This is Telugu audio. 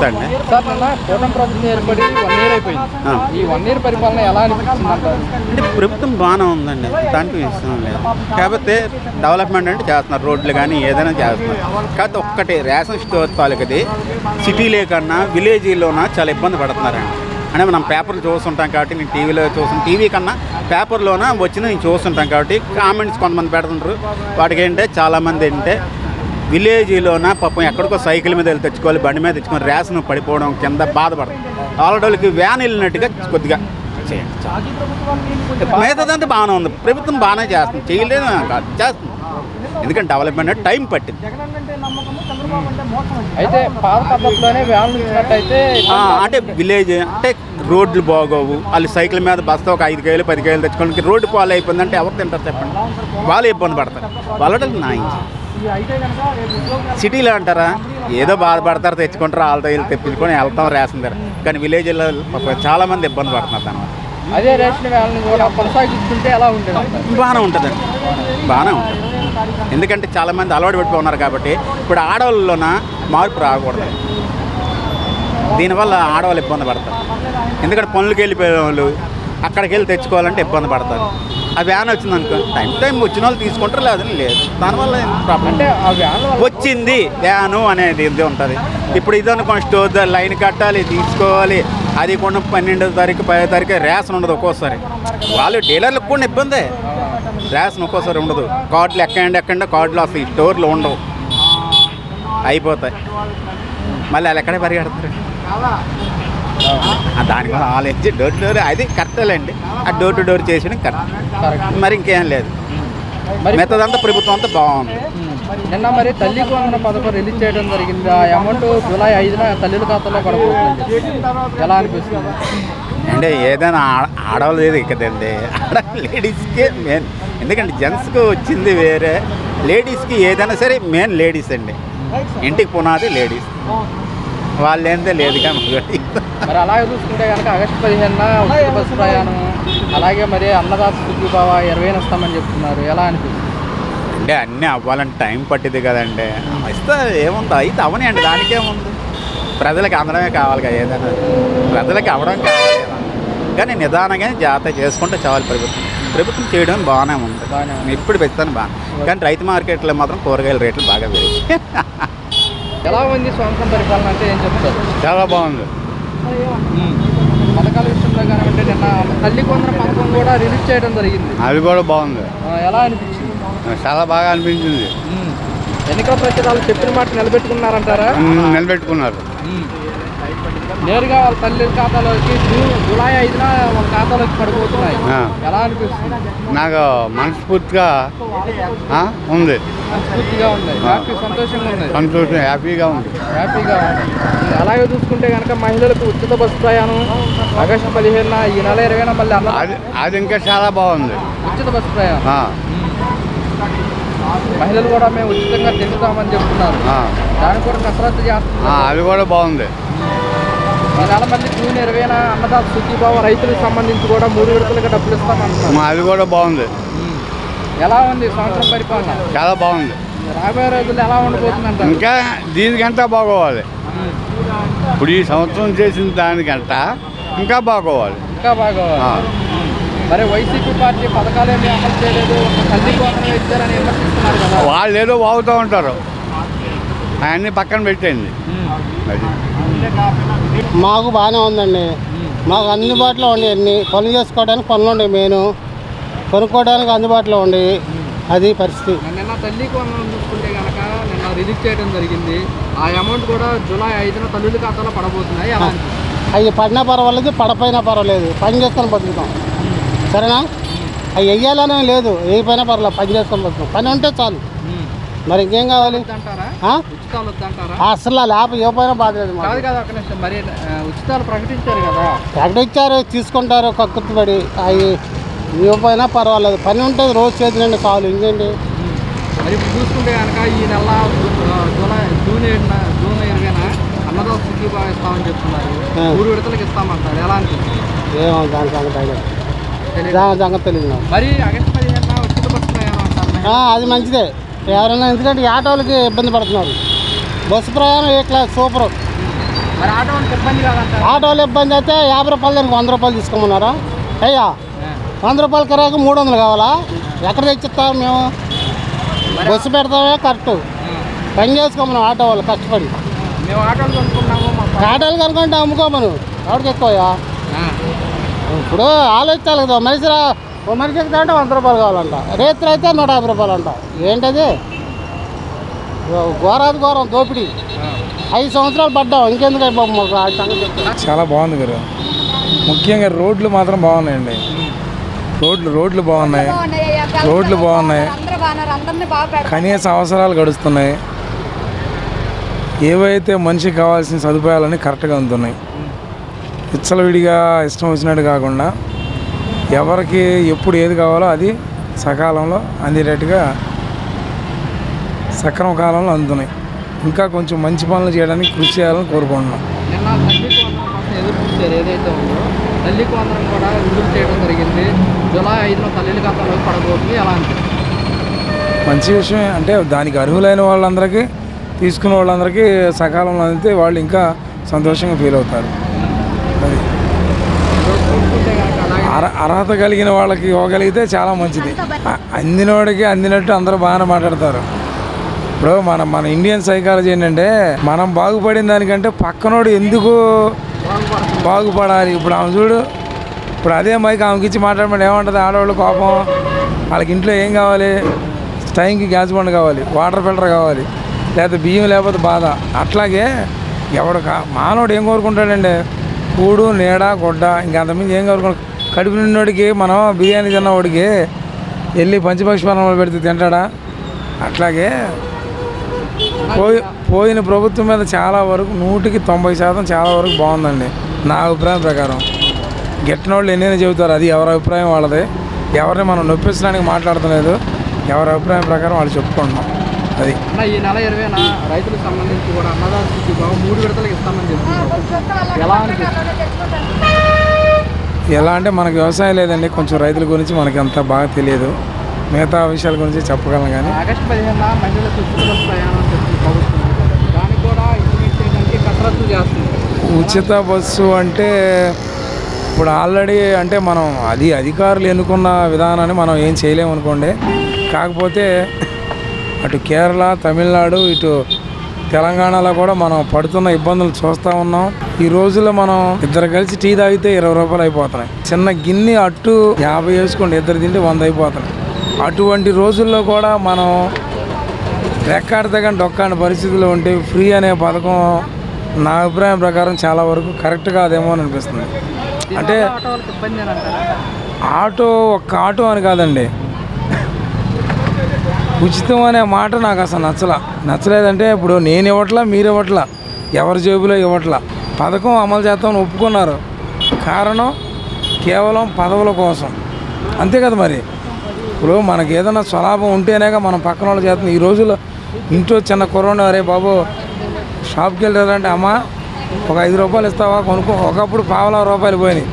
అండి. సార్ నిన్న కూటమి ప్రభుత్వం ఏర్పడి 1 ఇయర్ అయిపోయింది. ఈ 1 ఇయర్ పరిపాలన ఎలా అనిపించింది అంటారు? అంటే ప్రభుత్వం బాగానే ఉందండి, దానికి ఇష్టం లేదు. కాకపోతే డెవలప్మెంట్ అంటే చేస్తున్నారు, రోడ్లు కానీ ఏదైనా చేస్తున్నారు. కాకపోతే ఒక్కటి రేషన్ స్టోర్ తాలూకది సిటీలే కన్నా విలేజీలోన చాలా ఇబ్బంది పడుతున్నారండి. అంటే మనం పేపర్లు చూస్తుంటాం కాబట్టి, నేను టీవీలో చూస్తాను, టీవీ కన్నా పేపర్లోన వచ్చిన నేను చూస్తుంటాం కాబట్టి కామెంట్స్ కొంతమంది పెడుతుంటారు. వాటికి ఏంటంటే చాలామంది ఏంటంటే విలేజ్లోన పాపం ఎక్కడికో సైకిల్ మీద వెళ్ళి తెచ్చుకోవాలి, బండి మీద తెచ్చుకొని రేషన్ పడిపోవడం కింద బాధపడుతుంది. ఆల్రెడీకి వ్యాన్ వెళ్ళినట్టుగా కొద్దిగా చేయండి. మిగతాదంతా బాగానే ఉంది, ప్రభుత్వం బాగానే చేస్తుంది, చేయలేదు కాదు, చేస్తుంది. ఎందుకంటే డెవలప్మెంట్ టైం పట్టింది. అయితే పాత పద్ధతిలోనే వ్యాన్లు ఇచ్చినట్టయితే అంటే విలేజ్ అంటే రోడ్లు బాగోవు, వాళ్ళు సైకిల్ మీద బస్తా ఒక 5 కేజీలు 10 కేజీలు తెచ్చుకోవడానికి రోడ్డు పాలు అయిపోయిందంటే ఎవరు తింటారు చెప్పండి? వాళ్ళు ఇబ్బంది పడతారు. వాళ్ళకి సిటీలో అంటారా ఏదో బాధపడతారు, తెచ్చుకుంటారు, వాళ్ళతో వీళ్ళు తెప్పించుకొని వెళ్తాం రేషన్ దగ్గర. కానీ విలేజ్లో చాలామంది ఇబ్బంది పడుతున్నారు దానివల్ల. అదే రేషన్ వ్యాన్లు కూడా కొనసాగిస్తుంటే ఎలా ఉంటుంది? బాగానే ఉంటుందండి, బాగానే ఉంటుంది. ఎందుకంటే చాలామంది అలవాటు పెట్టుకున్నారు కాబట్టి ఇప్పుడు ఆడవాళ్ళలోన మార్పు రాకూడదు. దీనివల్ల ఆడవాళ్ళు ఇబ్బంది పడతారు. ఎందుకంటే పనులకు వెళ్ళిపోయే వాళ్ళు అక్కడికి వెళ్ళి తెచ్చుకోవాలంటే ఇబ్బంది పడతారు. ఆ వ్యాన్ వచ్చిందనుకో టైం వచ్చిన వాళ్ళు తీసుకుంటారు, లేదని లేదు. దానివల్ల ప్రాబ్లం అంటే ఆ వ్యాన్ వచ్చింది వ్యాను అనేది ఇది ఉంటుంది. ఇప్పుడు ఇది అనుకోండి, స్టోర్ లైన్ కట్టాలి, తీసుకోవాలి, అది కూడా 12వ తారీఖు 10వ తారీఖు రేషన్ ఉండదు ఒక్కోసారి. వాళ్ళు డీలర్లకు కూడా ఇబ్బందే, రేషన్ ఒక్కోసారి ఉండదు. కార్డులు ఎక్కండి కార్డులు అసలు ఈ స్టోర్లో ఉండవు, అయిపోతాయి. మళ్ళీ వాళ్ళు ఎక్కడే పరిగెడతారు. దానివల్ల ఆలోచించి డోర్ టు డోర్ అది కరెక్టేలేండి. ఆ డోర్ టు డోర్ చేసి కరెక్ట్, మరి ఇంకేం లేదు. మిగతాదంతా ప్రభుత్వం అంతా బాగుంది. నిన్న మరి తల్లికి వందన పథకం రిలీజ్ చేయడం జరిగింది. ఆ అమౌంట్ జూలై 5న తల్లుల ఖాతాలో పడబోతుంది. ఎలా అనిపిస్తుంది? అంటే ఏదైనా ఆడవాళ్ళు ఏది కదండి, లేడీస్కే మెయిన్. ఎందుకంటే జెంట్స్కి వచ్చింది వేరే, లేడీస్కి ఏదైనా సరే మెయిన్ లేడీస్ అండి. ఇంటికి పునాది లేడీస్, వాళ్ళు ఏందే లేదు. మరి అలాగే చూసుకుంటే కనుక ఆగస్టు 15న ఉచిత బస్సు ప్రయాణం, అలాగే మరి అన్నదాత సుఖీభావ 20 ఇస్తామని చెప్తున్నారు. ఎలా అనిపిస్తుంది? అంటే అన్నీ అవ్వాలంటే టైం పట్టింది కదండి. ఇస్తే ఏముంది, అయితే అవనే అండి, దానికేముంది. ప్రజలకు అందడమే కావాలి కదా, ఏదైనా ప్రజలకి అవ్వడం కావాలి కదా. కానీ నిదానంగా జాగ్రత్త చేసుకుంటే చాలు. ప్రభుత్వం చేయడం బాగానే ఉంది, ఇప్పుడు పెడతాను బాగా. కానీ రైతు మార్కెట్లో మాత్రం కూరగాయల రేట్లు బాగా పెరిగాయి. ఎలా ఉంది సంవత్సరం పరిపాలన అంటే ఏం చెప్తారు? చాలా బాగుంది. పథకాల విషయంలో కానివ్వండి, నిన్న తల్లికి వందన పథకం కూడా రిలీజ్ చేయడం జరిగింది. అది కూడా బాగుంది. ఎలా అనిపించింది? చాలా బాగా అనిపించింది. ఎన్నికల ప్రచారాలు చెప్పిన మాట నిలబెట్టుకున్నారంటారా? నిలబెట్టుకున్నారు. నేరుగా వాళ్ళ తల్లి ఖాతాలోకి జూలై 5న వాళ్ళ ఖాతాలోకి పడిపోతున్నాయి. ఎలా అనిపిస్తుంది? నాకు మనస్ఫూర్తిగా ఉంది, మనస్ఫూర్తిగా ఉంది, సంతోషంగా ఉంది, హ్యాపీగా ఉంది. అలాగే చూసుకుంటే కనుక మహిళలకు ఉచిత బస్సు ప్రయాణం ఆగస్టు 15న, ఈ నెల 20న మళ్ళీ అది ఇంకా చాలా బాగుంది. ఉచిత బస్సు ప్రయాణం మహిళలు కూడా మేము ఉచితంగా తిరుగుతామని చెప్తున్నారు. దాని కూడా కసరత్తు చేస్తున్నాం, అది కూడా బాగుంది. ఈ నెల మళ్ళీ జూన్ 20న అన్నదాత సుఖీభావ రైతులకు సంబంధించి కూడా 3 విడతలుగా డబ్బులు ఇస్తామంటున్నాం. అది కూడా బాగుంది. ఎలా ఉంది సంవత్సరం పరిపాలన? చాలా బాగుంది. రాబోయే రోజుల్లో ఎలా ఉండబోతుందంట? ఇంకా దీనికంతా బాగోవాలి. ఇప్పుడు ఈ సంవత్సరం చేసిన దానికంట ఇంకా బాగోవాలి. మరి వైసీపీ పార్టీ పథకాలు ఏమి అమలు చేయలేదు, తల్లి కోసం ఇచ్చారని విమర్శిస్తున్నారు కదా. వాళ్ళు ఏదో వాగుతూ ఉంటారు, అవన్నీ పక్కన పెట్టండి. మాకు బాగానే ఉందండి. మాకు అందుబాటులో ఉండే అన్ని పనులు చేసుకోవడానికి పనులు ఉండే, మెయిన్ కొనుక్కోవడానికి అందుబాటులో ఉండే, అది పరిస్థితి. నిన్న తల్లి కోసం చూసుకుంటే కనుక నిన్న రిలీజ్ చేయడం జరిగింది. ఆ అమౌంట్ కూడా జూలై 5న తల్లుల ఖాతాలో పడబోతున్నాయి. అవి పడినా పర్వాలేదు, పడపోయినా పర్వాలేదు, పని చేసుకొని బతుకుతాం. సరేనా? అవి వెయ్యాలనే లేదు, ఏ పైన పర్వాలేదు, పని చేసుకొని బతుకుతాం. పని ఉంటే చాలు, మరి ఇంకేం కావాలి? అసలు లేప ఏ పైన బాధ లేదు. మరి ఉచితాలు ప్రకటించారు కదా, ప్రకటించారు, తీసుకుంటారు కక్కుర్తిపడి. అవి ఏ పైన పర్వాలేదు, పని ఉంటుంది, రోజు చేతినండి చాలు, ఇంకేంటి. మరి చూసుకుంటే కనుక ఈ నెల జూన్ 20న అన్నదాత సుఖీభావ ఇస్తామని చెప్తున్నారు, 3 విడతలకు ఇస్తామంటారు. ఎలా అనిపిస్తుంది? ఏమో దాని సంగతి తెలియదు. మరి ఆగస్టు 15న ఉచిత బస్సు ప్రయాణం అంటారు, అది మంచిదే ఎవరైనా. ఎందుకంటే ఆటోలకి ఇబ్బంది పడుతున్నారు. బస్సు ప్రయాణం ఏ క్లాస్ సూపర్, మరి ఆటో వాళ్ళకి ఇబ్బంది కాదంటారా? ఆటోలు ఇబ్బంది అయితే 50 రూపాయలు దానికి 100 రూపాయలు తీసుకోమన్నారా? అయ్యా 100 రూపాయల కిరాయికి 300 కావాలా? ఎక్కడ తెచ్చిస్తాం మేము? బస్సు పెడతామే కరెక్ట్, పని చేసుకోమను ఆటో వాళ్ళు కష్టపడి. మేము ఆటోలు కొనుక్కున్నాము, ఆటోలు కనుకుంటే అమ్ముకోమను, ఎవరికి ఎక్కువయా? ఇప్పుడు ఆలోచించాలి కదా, ఓ మనిషి ఎక్కుతా అంటే 100 రూపాయలు కావాలంట, రేత్రి అయితే 150 రూపాయలు అంట. ఏంటది? ఘోరాది ఘోరం దోపిడీ. 5 సంవత్సరాలు పడ్డాం, ఇంకెందుకు అయిపోయి చాలా బాగుంది గారు. ముఖ్యంగా రోడ్లు మాత్రం బాగున్నాయండి. రోడ్లు బాగున్నాయి, కనీస అవసరాలు గడుస్తున్నాయి. ఏవైతే మనిషికి కావాల్సిన సదుపాయాలని కరెక్ట్గా అందుతున్నాయి. విచ్చలవిడిగా ఇష్టం వచ్చినట్టు కాకుండా ఎవరికి ఎప్పుడు ఏది కావాలో అది సకాలంలో అందేటట్టుగా సక్రమ కాలంలో అందుతున్నాయి. ఇంకా కొంచెం మంచి పనులు చేయడానికి కృషి చేయాలని కోరుకుంటున్నాం. నిన్న తల్లికి వందనం కోసం ఎదురు చూశారు ఏదైతే ఉందో, తల్లికి వందనం కూడా విడుదల చేయడం జరిగింది. జూలై 5న తల్లిల ఖాతాలో పడబోతుంది. ఎలా అనిపిస్తుంది? మంచి విషయం. అంటే దానికి అర్హులైన వాళ్ళందరికీ, తీసుకున్న వాళ్ళందరికీ సకాలంలో అందితే వాళ్ళు ఇంకా సంతోషంగా ఫీల్ అవుతారు. అది అర్హత కలిగిన వాళ్ళకి ఇవ్వగలిగితే చాలా మంచిది. అందినవాడికి అందినట్టు అందరూ బాగానే మాట్లాడతారు. ఇప్పుడు మన ఇండియన్ సైకాలజీ ఏంటంటే, మనం బాగుపడిన దానికంటే పక్కనోడు ఎందుకు బాగుపడాలి. ఇప్పుడు ఆమె చూడు, ఇప్పుడు అదే మైక్ ఆమెకి ఇచ్చి మాట్లాడమంటే ఏమంటుంది? ఆడవాళ్ళు కోపం, వాళ్ళకి ఇంట్లో ఏం కావాలి? టైంకి గ్యాస్ బండ్ కావాలి, వాటర్ ఫిల్టర్ కావాలి, లేకపోతే బియ్యం లేకపోతే బాధ. అట్లాగే మానవుడు ఏం కోరుకుంటాడండి? కూడు, నీడ, గుడ్డ, ఇంకా అంతకుమించి ఏం కోరుకుంటాడు? కడుపు నిన్నోడికి మనం బిర్యానీ తిన్నవాడికి వెళ్ళి పంచపక్షి పనులు పెడితే తింటాడా? అట్లాగే పోయిన ప్రభుత్వం మీద చాలా వరకు 100% చాలా వరకు బాగుందండి నా అభిప్రాయం ప్రకారం. గిట్టిన వాళ్ళు ఎన్నైనా చెబుతారు, అది ఎవరి అభిప్రాయం వాళ్ళది. ఎవరిని మనం నొప్పించడానికి మాట్లాడతలేదు, ఎవరి అభిప్రాయం ప్రకారం వాళ్ళు చెప్పుకుంటున్నాం. అది ఈ నెల 20న రైతులకు సంబంధించి కూడా అన్నదాత సుఖీభావం 3 విడతలకు ఇస్తామని చెప్తున్నారు. ఎలా అనిపిస్తుంది? ఎలా అంటే మనకు వ్యవసాయం లేదండి, కొంచెం రైతుల గురించి మనకి అంత బాగా తెలియదు. మిగతా విషయాల గురించి చెప్పగలం. కానీ ఆగస్టు 15న మహిళలకు ఉచిత బస్సు ప్రయాణం చేస్తుంది ప్రభుత్వం, దానికి కూడా ఇంప్లిమెంట్ చేయడానికి కసరత్తు చేస్తుంది. ఉచిత బస్సు అంటే ఇప్పుడు ఆల్రెడీ అంటే మనం అది అధికారులు ఎన్నుకున్న విధానాన్ని మనం ఏం చేయలేము అనుకోండి. కాకపోతే అటు కేరళ, తమిళనాడు, ఇటు తెలంగాణలో కూడా మనం పడుతున్న ఇబ్బందులు చూస్తూ ఉన్నాం. ఈ రోజుల్లో మనం ఇద్దరు కలిసి టీ తాగితే 20 రూపాయలు అయిపోతున్నాయి. చిన్న గిన్నె అట్టు 50 వేసుకోండి, ఇద్దరు తింటే 100 అయిపోతున్నాయి. అటువంటి రోజుల్లో కూడా మనం రెక్కాడితే డొక్కాని పరిస్థితుల్లో ఉంటే ఫ్రీ అనే పథకం నా అభిప్రాయం ప్రకారం చాలా వరకు కరెక్ట్గా అదేమో అని అనిపిస్తుంది. అంటే ఒక్క ఆటో అని కాదండి, ఉచితం అనే మాట నాకు అసలు నచ్చలేదంటే ఇప్పుడు నేను ఇవ్వట్లా, మీరు ఇవ్వట్లా, ఎవరి జేబులో ఇవ్వట్లా. పథకం అమలు చేస్తామని ఒప్పుకున్నారు, కారణం కేవలం పదవుల కోసం, అంతే కదా. మరి ఇప్పుడు మనకి ఏదైనా స్వలాభం ఉంటేనేగా మనం పక్కన వాళ్ళు చేస్తున్నాం. ఈ రోజుల్లో ఇంట్లో చిన్న కుర్రోని, అరే బాబు షాప్కి వెళ్ళారంటే అమ్మ ఒక 5 రూపాయలు ఇస్తావా కొనుక్కో, ఒకప్పుడు ₹1.5 పోయినాయి.